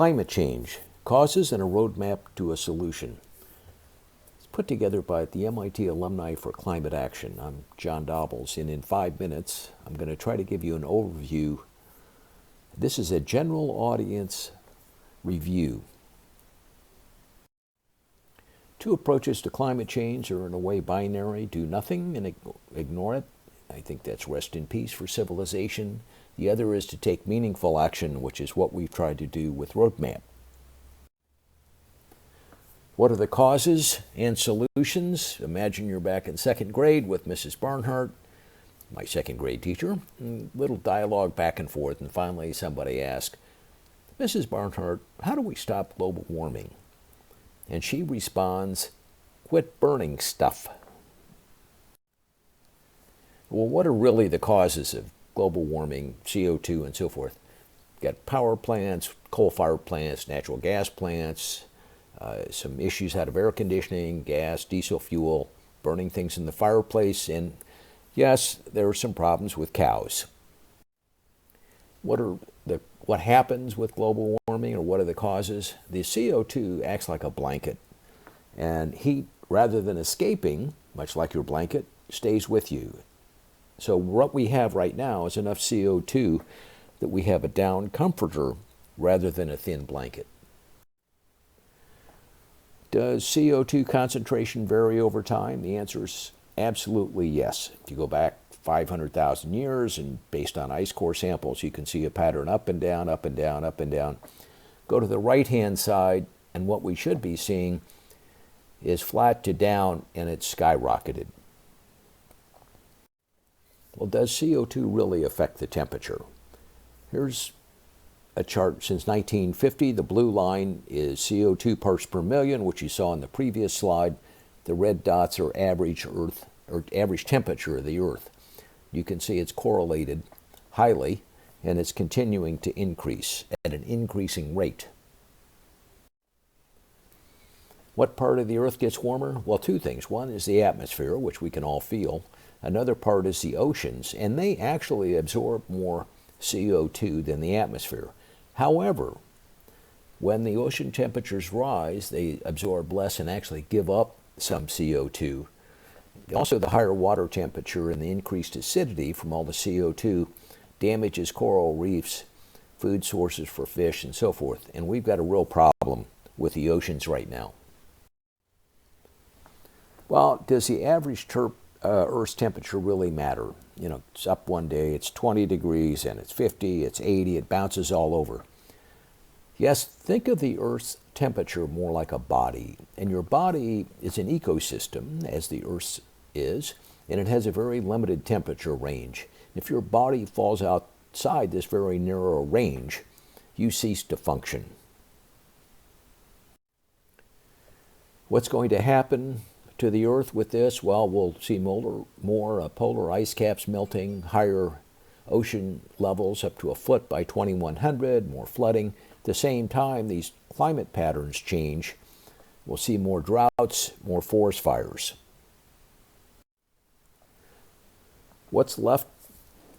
Climate change, causes and a roadmap to a solution. It's put together by the MIT Alumni for Climate Action. I'm John Dobbles, and in 5 minutes, I'm going to try to give you an overview. This is a general audience review. Two approaches to climate change are in a way binary: do nothing and ignore it. I think that's rest in peace for civilization. The other is to take meaningful action, which is what we've tried to do with Roadmap. What are the causes and solutions? Imagine you're back in second grade with Mrs. Barnhart, my second grade teacher. Little dialogue back and forth, and finally somebody asks, "Mrs. Barnhart, how do we stop global warming?" And she responds, "Quit burning stuff." Well, what are really the causes of global warming, CO2 and so forth? You've got power plants, coal-fired plants, natural gas plants, some issues out of air conditioning, gas, diesel fuel, burning things in the fireplace, and yes, there are some problems with cows. What happens with global warming, or what are the causes? The CO2 acts like a blanket, and heat, rather than escaping, much like your blanket, stays with you. So what we have right now is enough CO2 that we have a down comforter rather than a thin blanket. Does CO2 concentration vary over time? The answer is absolutely yes. If you go back 500,000 years and based on ice core samples, you can see a pattern up and down, up and down, up and down. Go to the right-hand side, and what we should be seeing is flat to down, and it's skyrocketed. Well, does CO2 really affect the temperature? Here's a chart since 1950. The blue line is CO2 parts per million, which you saw in the previous slide. The red dots are average temperature of the Earth. You can see it's correlated highly, and it's continuing to increase at an increasing rate. What part of the Earth gets warmer? Well, two things. One is the atmosphere, which we can all feel. Another part is the oceans, and they actually absorb more CO2 than the atmosphere. However, when the ocean temperatures rise, they absorb less and actually give up some CO2. Also, the higher water temperature and the increased acidity from all the CO2 damages coral reefs, food sources for fish, and so forth. And we've got a real problem with the oceans right now. Well, does the average Earth's temperature really matter? You know, it's up one day, it's 20 degrees, and it's 50, it's 80, it bounces all over. Yes, think of the Earth's temperature more like a body, and your body is an ecosystem, as the Earth's is, and it has a very limited temperature range. If your body falls outside this very narrow range, you cease to function. What's going to happen to the Earth with this? Well, we'll see more polar ice caps melting, higher ocean levels up to a foot by 2100, more flooding. At the same time, these climate patterns change. We'll see more droughts, more forest fires. What's left?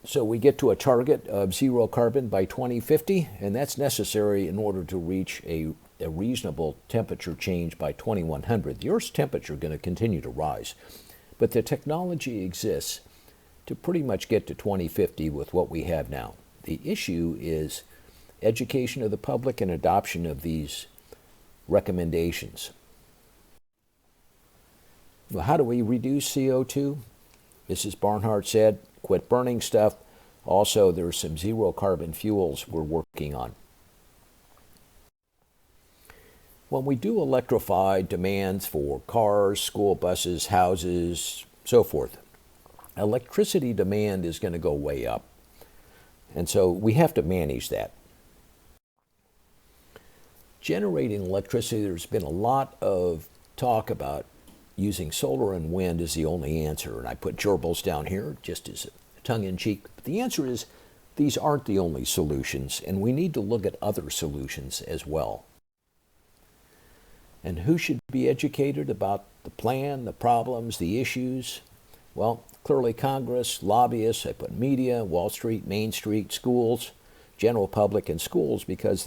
So we get to a target of zero carbon by 2050, and that's necessary in order to reach a reasonable temperature change by 2100. The Earth's temperature is going to continue to rise, but the technology exists to pretty much get to 2050 with what we have now. The issue is education of the public and adoption of these recommendations. Well, how do we reduce CO2? Mrs. Barnhart said, quit burning stuff. Also, there's some zero carbon fuels we're working on. When we do electrify demands for cars, school buses, houses, so forth, electricity demand is going to go way up. And so we have to manage that. Generating electricity, there's been a lot of talk about using solar and wind as the only answer. And I put gerbils down here just as a tongue-in-cheek. But the answer is these aren't the only solutions, and we need to look at other solutions as well. And who should be educated about the plan, the problems, the issues? Well, clearly Congress, lobbyists, I put media, Wall Street, Main Street, schools, general public, and schools, because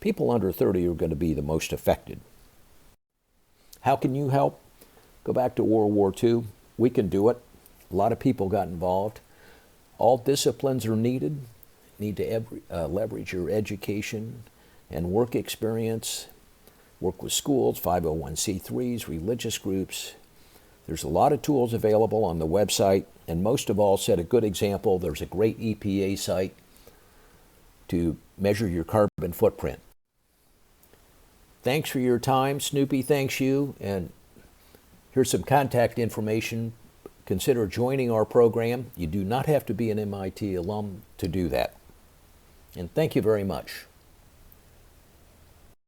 People under 30 are going to be the most affected. How can you help? Go back to World War II. We can do it. A lot of people got involved. All disciplines are needed. Need to leverage your education and work experience. Work with schools, 501c3s, religious groups. There's a lot of tools available on the website, and most of all, set a good example. There's a great EPA site to measure your carbon footprint. Thanks for your time. Snoopy thanks you, and here's some contact information. Consider joining our program. You do not have to be an MIT alum to do that. And thank you very much.